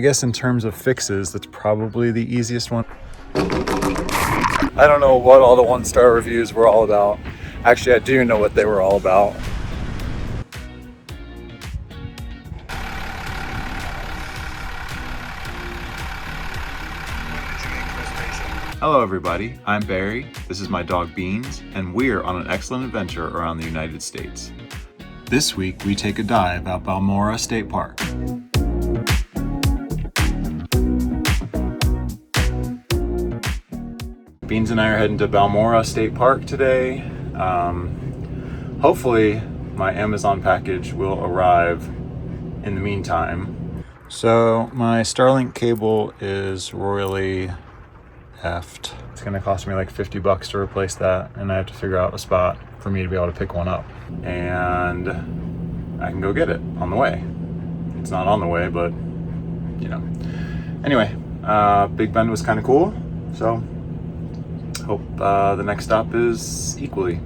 I guess in terms of fixes, that's probably the easiest one. I don't know what all the 1-star reviews were all about. Actually, I do know what they were all about. Hello everybody, I'm Barry, this is my dog Beans, and we're on an excellent adventure around the United States. This week we take a dive at Balmorhea State Park. Beans and I are heading to Balmorhea State Park today. Hopefully my Amazon package will arrive in the meantime. So my Starlink cable is royally effed. It's gonna cost me like $50 to replace that, and I have to figure out a spot for me to be able to pick one up. And I can go get it on the way. It's not on the way, but you know. Anyway, Big Bend was kind of cool, so hope the next stop is equally.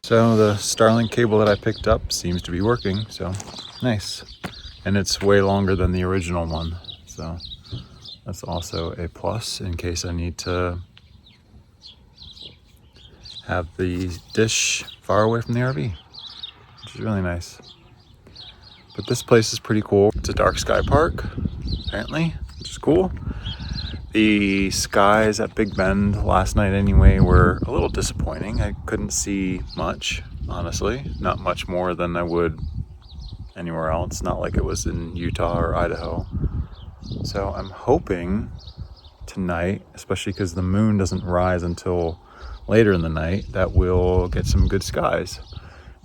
So the Starlink cable that I picked up seems to be working, so nice. And it's way longer than the original one, so that's also a plus in case I need to have the dish far away from the RV, which is really nice. But this place is pretty cool. It's a dark sky park, apparently, which is cool. The skies at Big Bend last night anyway were a little disappointing. I couldn't see much, honestly. Not much more than I would anywhere else. Not like it was in Utah or Idaho. So I'm hoping tonight, especially because the moon doesn't rise until later in the night, that we'll get some good skies.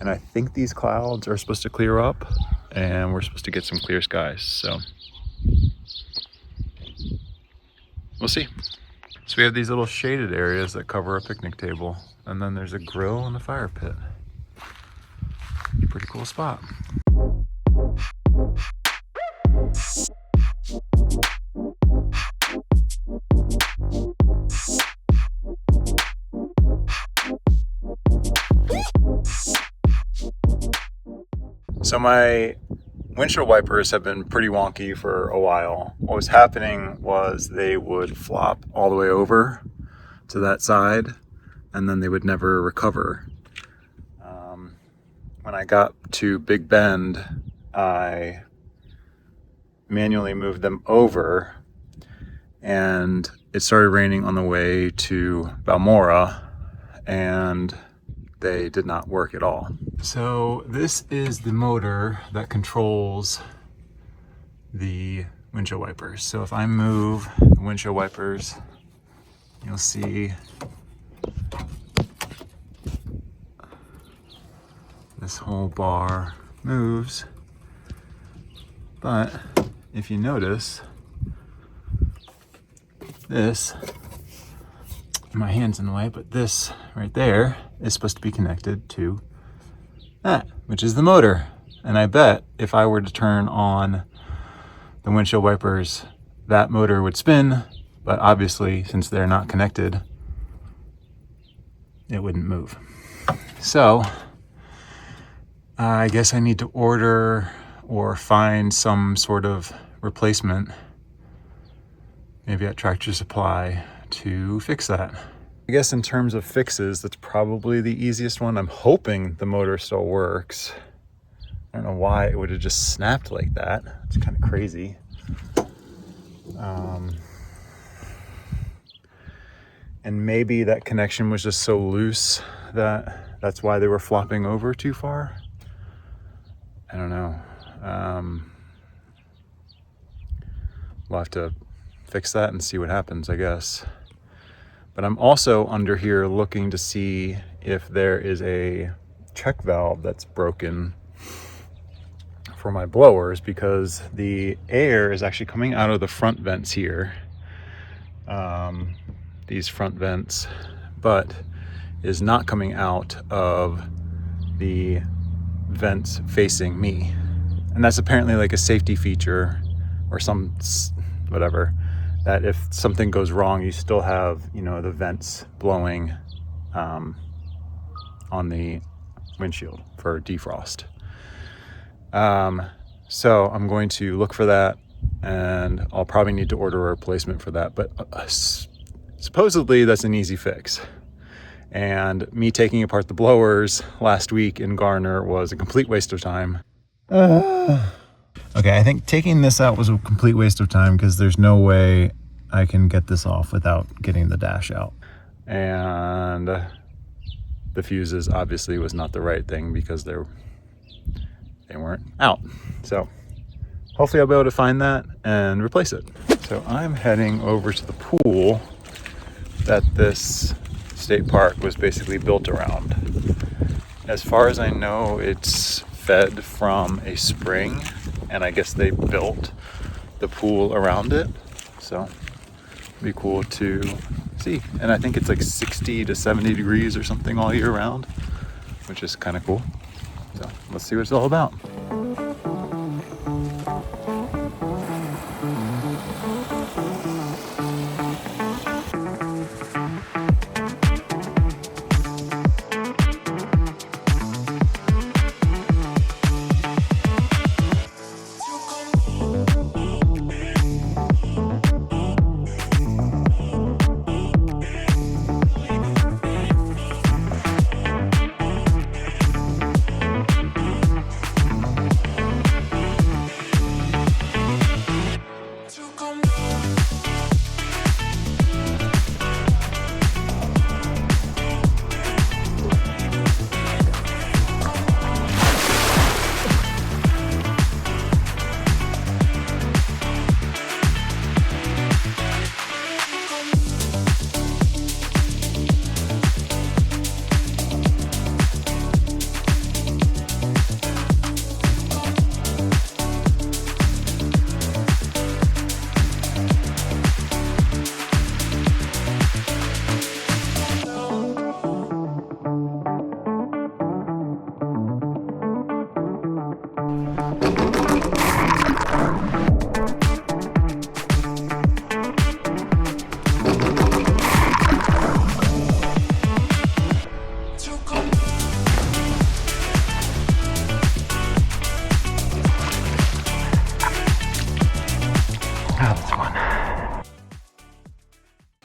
And I think these clouds are supposed to clear up and we're supposed to get some clear skies. So we'll see. So we have these little shaded areas that cover a picnic table, and then there's a grill and a fire pit. Pretty cool spot. So my windshield wipers have been pretty wonky for a while. What was happening was they would flop all the way over to that side and then they would never recover. When I got to Big Bend, I manually moved them over and it started raining on the way to Balmorhea and they did not work at all. So this is the motor that controls the windshield wipers. So if I move the windshield wipers, you'll see this whole bar moves. But if you notice, this, my hand's in the way, but this right there is supposed to be connected to that, which is the motor. And I bet if I were to turn on the windshield wipers, that motor would spin, but obviously since they're not connected, it wouldn't move. So I guess I need to order or find some sort of replacement, maybe at Tractor Supply, to fix that. I guess in terms of fixes, that's probably the easiest one. I'm hoping the motor still works. I don't know why it would have just snapped like that. It's kind of crazy. And maybe that connection was just so loose that that's why they were flopping over too far. I don't know. we'll have to fix that and see what happens, I guess. But I'm also under here looking to see if there is a check valve that's broken for my blowers, because the air is actually coming out of the front vents here, these front vents, but is not coming out of the vents facing me. And that's apparently like a safety feature or some whatever, that if something goes wrong, you still have, you know, the vents blowing on the windshield for defrost. So I'm going to look for that, and I'll probably need to order a replacement for that, but supposedly that's an easy fix. And me taking apart the blowers last week in Garner was a complete waste of time. Okay, I think taking this out was a complete waste of time, because there's no way I can get this off without getting the dash out. And the fuses obviously was not the right thing, because they weren't out. So hopefully I'll be able to find that and replace it. So I'm heading over to the pool that this state park was basically built around. As far as I know, it's fed from a spring, and I guess they built the pool around it. So it'd be cool to see. And I think it's like 60 to 70 degrees or something all year round, which is kind of cool. So let's see what it's all about.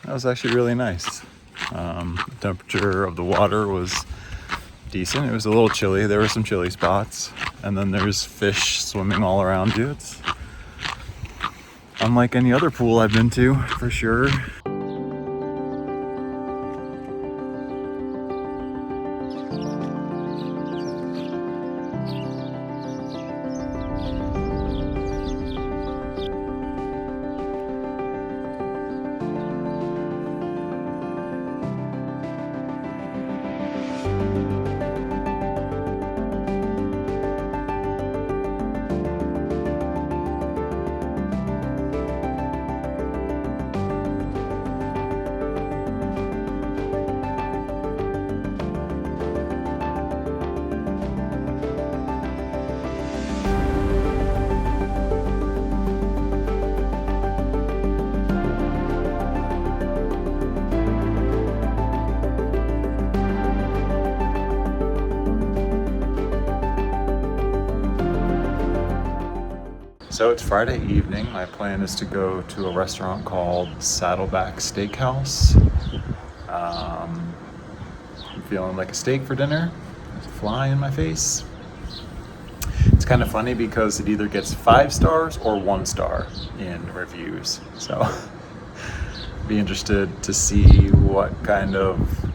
That was actually really nice. The temperature of the water was decent. It was a little chilly. There were some chilly spots, and then there's fish swimming all around you. It's unlike any other pool I've been to, for sure. So it's Friday evening. My plan is to go to a restaurant called Saddleback Steakhouse. I'm feeling like a steak for dinner. There's a fly in my face. It's kind of funny because it either gets 5 stars or 1 star in reviews. So be interested to see what kind of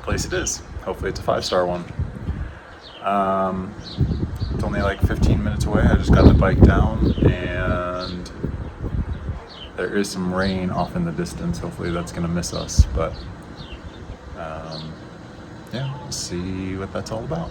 place it is. Hopefully it's a 5-star one. It's only like 15 minutes away. I just got the bike down and There is some rain off in the distance. Hopefully that's gonna miss us, but yeah, we'll see what that's all about.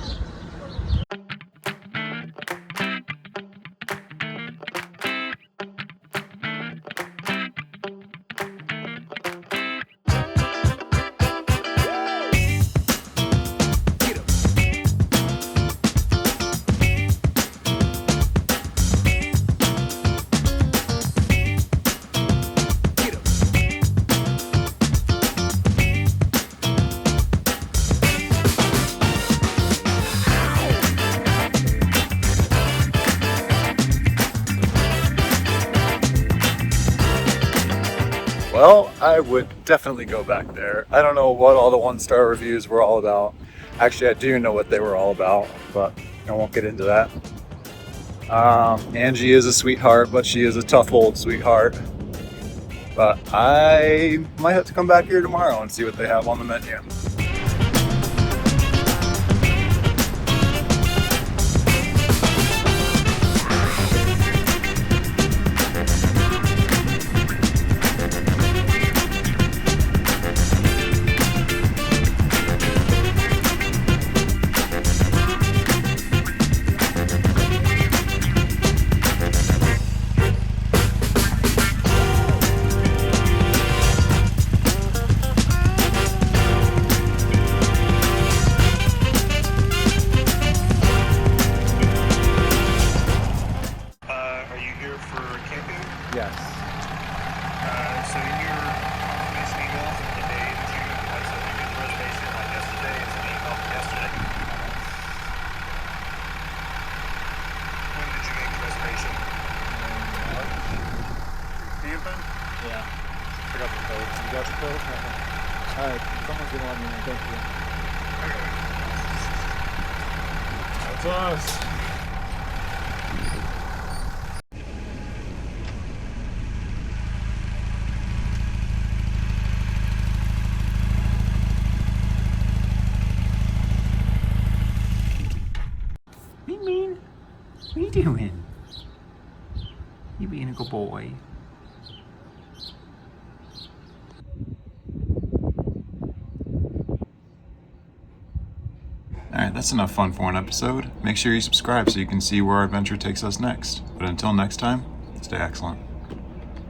Well, I would definitely go back there. I don't know what all the 1-star reviews were all about. Actually, I do know what they were all about, but I won't get into that. Angie is a sweetheart, but she is a tough old sweetheart. But I might have to come back here tomorrow and see what they have on the menu. Yes. So in your confirmation email from the day that you accidentally made the reservation, like yesterday, it's an email from yesterday. When did you make the reservation? Camping? Yeah. Forgot the code. You got the code? Alright, someone's gonna let me know. Thank you. Okay. That's us. What are you doing? You being a good boy. Alright, that's enough fun for one episode. Make sure you subscribe so you can see where our adventure takes us next. But until next time, stay excellent.